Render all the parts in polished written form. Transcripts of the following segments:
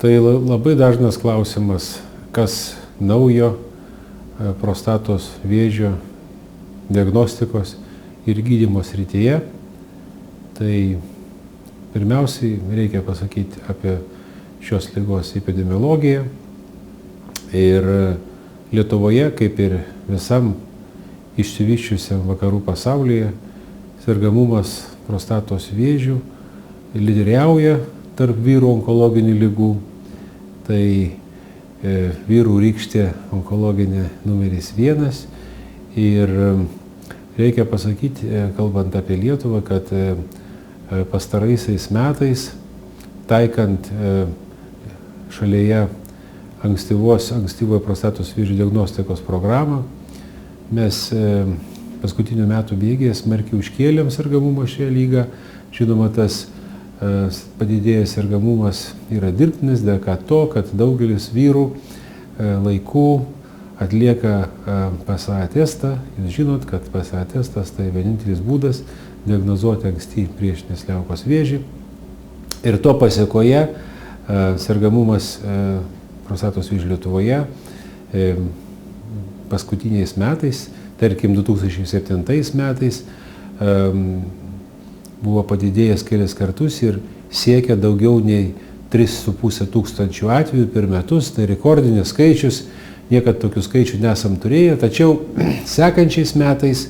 Tai labai dažnas klausimas, kas naujo prostatos vėžio diagnostikos ir gydymo srityje. Tai pirmiausiai reikia pasakyti apie šios ligos epidemiologiją. Ir Lietuvoje, kaip ir visam išsivysčiusiam vakarų pasaulyje, sergamumas prostatos vėžių lyderiauja tarp vyrų onkologinių ligų. Tai vyrų rykštė onkologinė numeris 1. Ir reikia pasakyti, kalbant apie Lietuvą, kad pastaraisiais metais, taikant šalyje ankstyvojo prostatos vėžio diagnostikos programą, mes paskutinių metų bėgyje smarkiai užkėlėm sergamumą šią lygą. Žinoma, tas padidėjęs sergamumas yra dirbtinis dėka to, kad daugelis vyrų laikų atlieka PSA testą. Jūs žinot, kad PSA testas tai vienintelis būdas diagnozuoti anksti priešinės liaukos vėžį. Ir to pasėkoje sergamumas prostatos vėžio Lietuvoje paskutiniais metais, tarkim 2007 metais, buvo padidėjęs kelias kartus ir siekia daugiau nei 3,5 tūkstančių atvejų per metus. Tai rekordinis skaičius, niekad tokių skaičių nesam turėję, tačiau sekančiais metais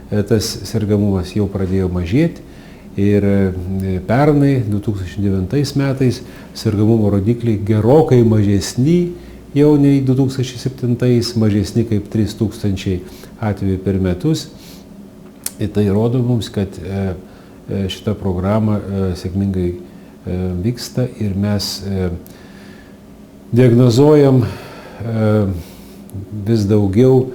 tas sergamumas jau pradėjo mažėti ir pernai 2009 metais sergamumo rodikliai gerokai mažesni jau nei 2007, mažesni kaip 3,000 atvejų per metus. Ir tai rodo mums, kad šita programa sėkmingai vyksta ir mes diagnozuojam vis daugiau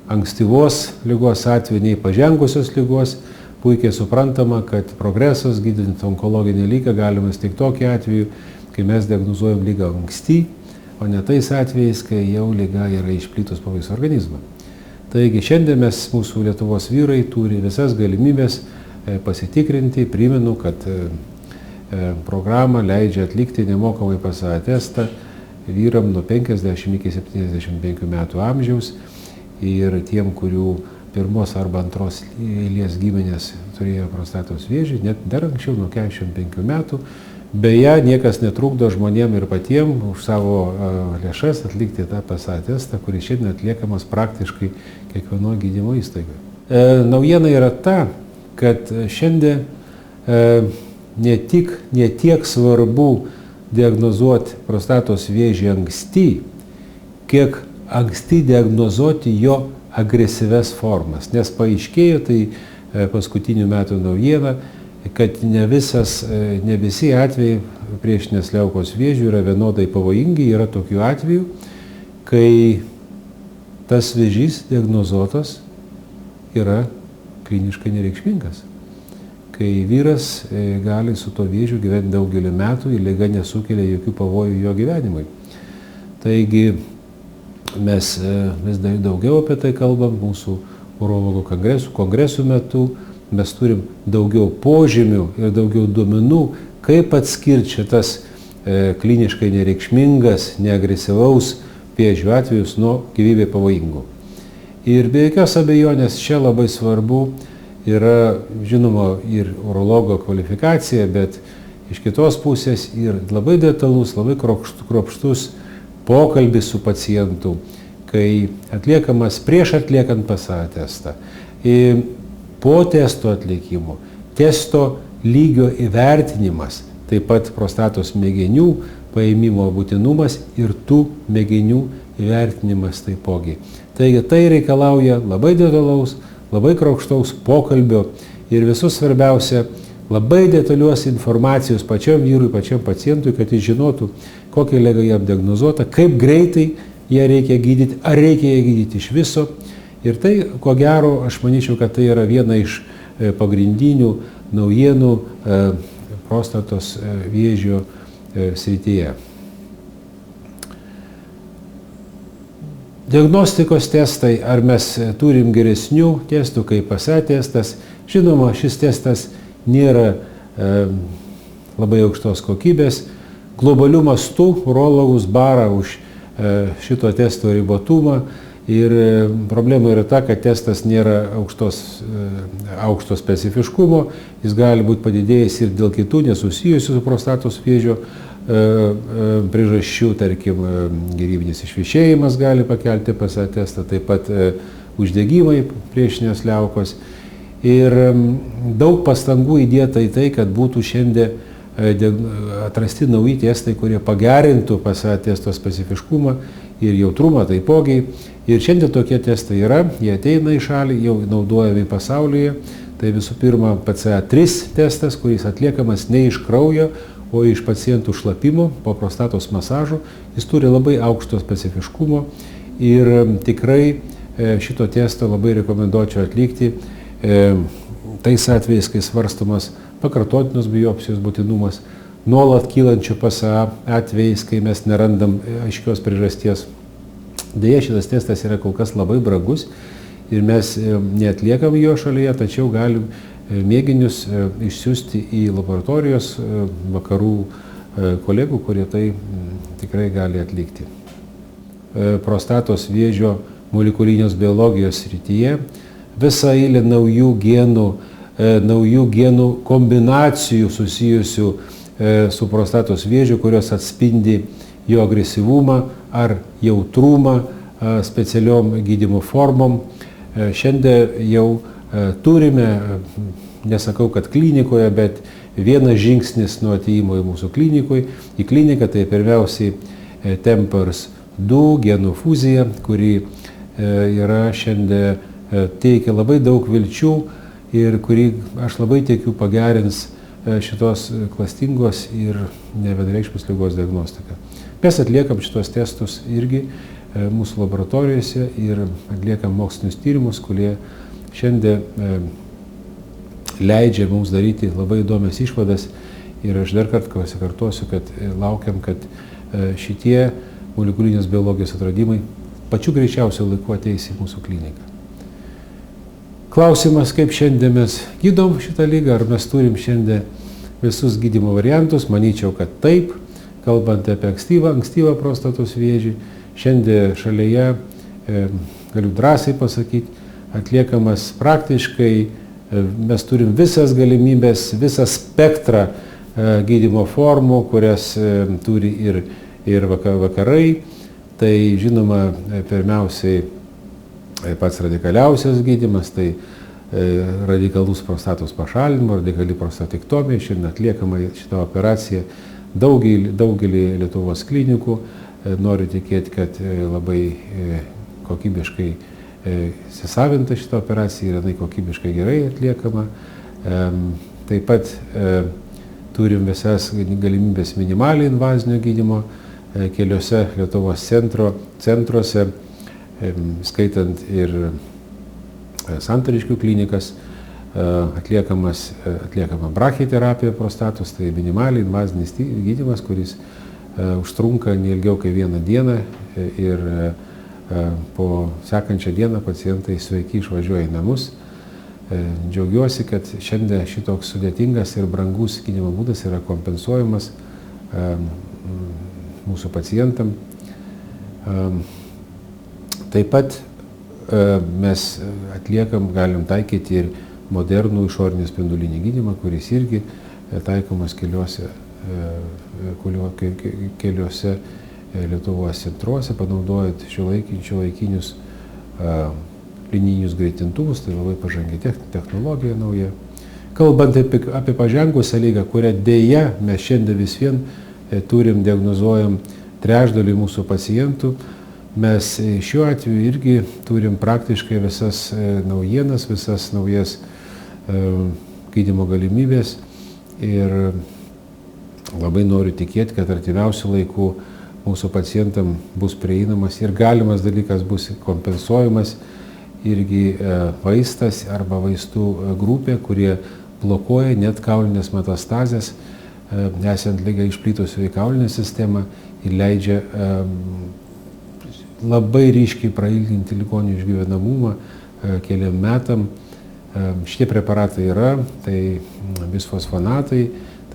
ankstyvos ligos atvejų nei pažengusios ligos. Puikiai suprantama, kad progresas gydant onkologinę ligą galimas tik tokiu atveju, kai mes diagnozuojam ligą anksti, o ne tais atvejais, kai jau liga yra išplitus po visą organizmą. Taigi šiandien mūsų Lietuvos vyrai turi visas galimybės pasitikrinti. Primenu, kad programa leidžia atlikti nemokamai PSA testą vyram nuo 50 iki 75 metų amžiaus ir tiem, kurių pirmos arba antros eilės giminės turėjo prostatos vėžį, net dar anksčiau nuo 45 metų. Beje, niekas netrukdo žmonėm ir patiem už savo lėšas atlikti tą PSA testą, kuris šiandien atliekamas praktiškai kiekvienoje gydymo įstaigoje. Naujiena yra ta, kad šiandien ne tiek svarbu diagnozuoti prostatos vėžį anksti, kiek anksti diagnozuoti jo agresyves formas. Nes paaiškėjo, tai paskutinių metų naujiena, kad ne visi atvejai priešinės liaukos vėžių yra vienodai pavojingi. Yra tokių atvejų, kai tas vėžys diagnozuotas yra kliniškai nereikšmingas. Kai vyras gali su to vėžiu gyventi daugelį metų ir liga nesukelia jokių pavojų jo gyvenimui. Taigi mes vis daugiau apie tai kalbam mūsų urologų kongresų metu. Mes turim daugiau požymių ir daugiau duomenų, kaip atskirti šitas kliniškai nereikšmingas, neagresyvaus vėžio atvejus nuo gyvybei pavojingų. Ir be jokios abejonės čia labai svarbu yra, žinoma, ir urologo kvalifikacija, bet iš kitos pusės ir labai detalus, labai kruopštus pokalbis su pacientu, kai atliekamas prieš atliekant PSA testą. Po testo atlikimo, testo lygio įvertinimas, taip pat prostatos mėginių paėmimo būtinumas ir tų mėginių įvertinimas taipogi. Taigi tai reikalauja labai detalaus, labai kruopštaus pokalbio ir visų svarbiausia, labai detalios informacijos pačiam vyrui, pačiam pacientui, kad jis žinotų, kokia liga jam diagnozuota, kaip greitai ją reikia gydyti, ar reikia ją gydyti iš viso. Ir tai, ko gero, aš manyčiau, kad tai yra viena iš pagrindinių naujienų prostatos vėžio srityje. Diagnostikos testai, ar mes turim geresnių testų kaip PSA testas. Žinoma, šis testas nėra labai aukštos kokybės, globaliu mastu urologus bara už šito testo ribotumą ir problema yra ta, kad testas nėra aukšto specifiškumo, jis gali būti padidėjęs ir dėl kitų nesusijusių su prostatos vėžio priežasčių, tarkim, gyvybinis išvešėjimas gali pakelti PSA testą, taip pat uždegimai priešinės liaukos. Ir daug pastangų įdėta į tai, kad būtų šiandien atrasti nauji testai, kurie pagerintų PSA testo specifiškumą ir jautrumą taipogi. Ir šiandien tokie testai yra, jie ateina į šalį, jau naudojami pasaulyje. Tai visų pirma PCA3 testas, kuris atliekamas ne iš kraujo, o iš pacientų šlapimo po prostatos masažo. Jis turi labai aukšto specifiškumo ir tikrai šito testo labai rekomenduočiau atlikti tais atvejais, kai svarstomas pakartotinos biopsijos būtinumas, nuolat kylančių PSA atvejais, kai mes nerandam aiškios priežasties. Deja, šitas testas yra kol kas labai brangus ir mes neatliekam jo šalyje, tačiau galim mėginius išsiųsti į laboratorijos vakarų kolegų, kurie tai tikrai gali atlikti. Prostatos vėžio molekulinės biologijos srityje visa eilė naujų genų kombinacijų susijusių su prostatos vėžiu, kurios atspindi jo agresyvumą ar jautrumą specialiom gydymo formom. Šiandien jau turime, nesakau, kad klinikoje, bet vienas žingsnis nuo atėjimo į mūsų kliniką, tai pirmiausiai Tempors 2 genų fuzija, kuri yra šiandien teikia labai daug vilčių ir kuri, aš labai tikiu, pagerins šitos klastingos ir nevienareikšmės ligos diagnostiką. Mes atliekam šitos testus irgi mūsų laboratorijose ir atliekam mokslinius tyrimus, kurie šiandien leidžia mums daryti labai įdomias išvadas ir aš dar kartą pasikartosiu, kad laukiam, kad šitie molekulinės biologijos atradimai pačiu greičiausiu laiku ateis į mūsų kliniką. Klausimas, kaip šiandien mes gydom šitą ligą, ar mes turim šiandien visus gydymo variantus, manyčiau, kad taip, kalbant apie ankstyvą prostatos vėžį, šiandien šalyje, galiu drąsiai pasakyti, atliekamas praktiškai, mes turim visas galimybės, visą spektrą gydymo formų, kurias turi ir vakarai. Tai žinoma, pirmiausiai pats radikaliausias gydymas, tai radikalus prostatos pašalinimo, radikali prostatektomija. Šiandien atliekama šitą operaciją daugelį Lietuvos klinikų. Noriu tikėti, kad labai kokybiškai įsisavinta šitą operaciją ir jinai kokybiškai gerai atliekama. Taip pat turim visas galimybės minimaliai invazinio gydymo keliose Lietuvos centruose, skaitant ir Santariškių klinikas, atliekama brachiterapija prostatos, tai minimaliai invazinis gydymas, kuris užtrunka neilgiau kaip vieną dieną ir po sekančią dieną pacientai sveiki išvažiuoja į namus. Džiaugiuosi, kad šiandien šitoks sudėtingas ir brangus gydymo būdas yra kompensuojamas mūsų pacientam. Taip pat mes galim taikyti ir modernų išorinį spindulinį gydymą, kuris irgi taikomas keliuose Lietuvos centruose, panaudojant šiuolaikinius linijinius greitintuvus, tai labai pažangi technologija nauja. Kalbant apie pažengusią ligą, kurią dėja mes šiandien vis vien diagnozuojam trečdalį mūsų pacientų, mes šiuo atveju irgi turim praktiškai visas naujienas, visas naujas gydymo galimybės ir labai noriu tikėti, kad artimiausiu laiku mūsų pacientam bus prieinamas ir galimas dalykas bus kompensuojamas irgi vaistas arba vaistų grupė, kurie blokuoja net kaulinės metastazės, esant ligai išplitusių į kaulinę sistemą ir leidžia labai ryškiai prailginti ligonių išgyvenamumą keliam metam. Šitie preparatai yra, tai bisfosfonatai,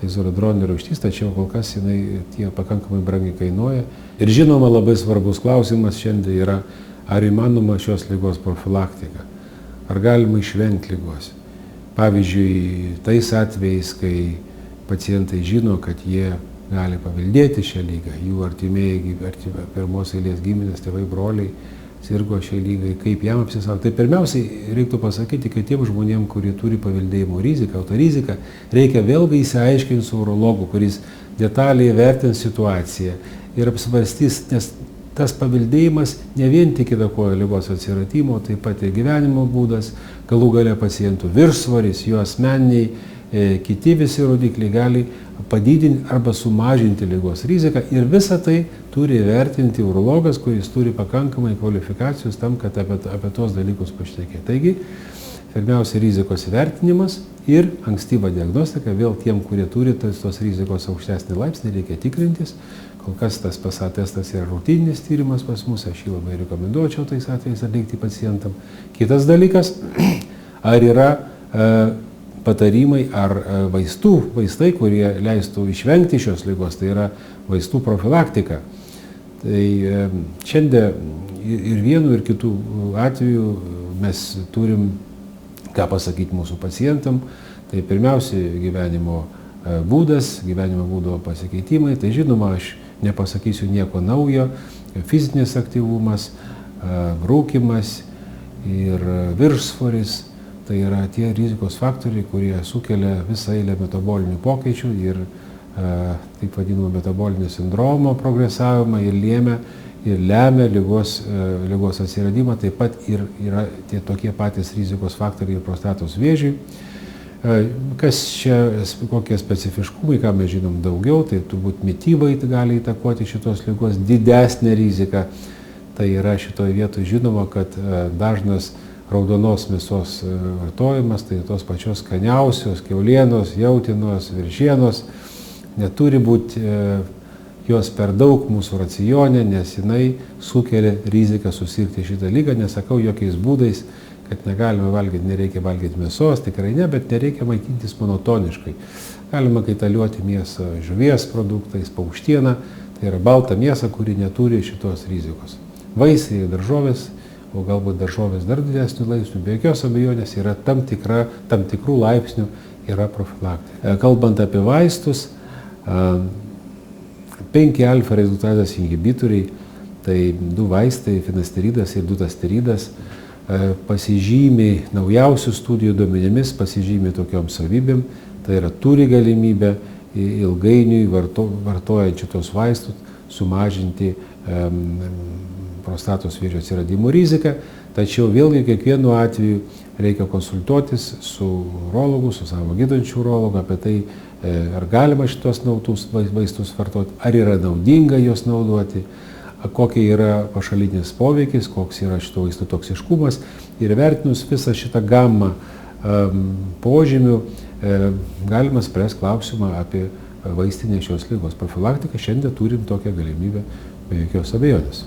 tai zoradroninė rūgštis, tačiau kol kas jinai tie pakankamai brangiai kainuoja. Ir žinoma, labai svarbus klausimas šiandien yra, ar įmanoma šios ligos profilaktika, ar galima išvengti ligos. Pavyzdžiui, tais atvejais, kai pacientai žino, kad jie gali paveldėti šią lygą, jų artimieji, pirmos eilės giminės, tėvai, broliai sirgo šią lygą, kaip jam apsisaugoti. Tai pirmiausiai reiktų pasakyti, kad tiem žmonėm, kurie turi paveldėjimo riziką, o tą riziką reikia vėlgi įsiaiškinti su urologu, kuris detaliai vertins situaciją ir apsvarstys, nes tas paveldėjimas ne vien tik įtakoja ligos atsiradimo, taip pat ir gyvenimo būdas, galų gale pacientų viršsvoris, jų asmeniniai, kiti visi rodikliai gali padidinti arba sumažinti ligos riziką ir visą tai turi vertinti urologas, kuris turi pakankamai kvalifikacijos tam, kad apie tos dalykus pašnekėti. Taigi, pirmiausia, rizikos įvertinimas ir ankstyva diagnostika, vėl tiem, kurie turi tos rizikos aukštesnį laipsnį, reikia tikrintis. Kol kas tas PSA testas yra rutininis tyrimas pas mus, aš jį labai rekomenduočiau tais atvejais atlikti pacientam. Kitas dalykas, ar yra patarimai ar vaistai, kurie leistų išvengti šios ligos, tai yra vaistų profilaktika. Tai šiandien ir vienu, ir kitų atveju mes turim ką pasakyti mūsų pacientam. Tai pirmiausia, gyvenimo būdas, gyvenimo būdo pasikeitimai. Tai žinoma, aš nepasakysiu nieko naujo. Fizinis aktyvumas, rūkymas ir viršsvoris. Tai yra tie rizikos faktoriai, kurie sukelia visą eilę metabolinių pokyčių ir taip vadinamo metabolinio sindromo progresavimą ir lemia ligos atsiradimą. Taip pat ir yra tie tokie patys rizikos faktoriai ir prostatos vėžiui. Kas čia, kokie specifiškumai, ką mes žinom daugiau, tai turbūt mitybai gali įtakoti šitos ligos didesnę riziką. Tai yra šitoje vietoje žinoma, kad dažnas raudonos mėsos vartojimas, tai tos pačios skaniausios kiaulienos, jautienos, viržienos, neturi būti jos per daug mūsų racione, nes jinai sukelia riziką susirgti šitą ligą. Nesakau jokiais būdais, kad negalima valgyti, nereikia valgyti mėsos, tikrai ne, bet nereikia maitintis monotoniškai. Galima kaitaliuoti mėsą žuvies produktais, paukštieną, tai yra balta mėsa, kuri neturi šitos rizikos. Vaisiai, daržovės, o galbūt daržovės dar didesnių laipsnių, be jokios abejonės yra tam tikrų laipsnių yra profilaktika. Kalbant apie vaistus, 5-alfa rezultatas inhibitoriai, tai 2 vaistai, finasteridas ir dutesteridas, pasižymi naujausių studijų duomenimis, pasižymi tokiom savybėm, tai yra turi galimybę ilgainiui vartojant šitos vaistus sumažinti prostatos vėžio atsiradimo riziką, tačiau vėlgi kiekvienu atveju reikia konsultuotis su urologu, su savo gydančiu urologu apie tai, ar galima šitos vaistus vartoti, ar yra naudinga juos naudoti, kokia yra pašalinis poveikis, koks yra šito vaistų toksiškumas ir vertinus visą šitą gamą požymių galima spręsti klausimą apie vaistinę šios ligos profilaktiką. Šiandien turim tokią galimybę be jokios abejonės.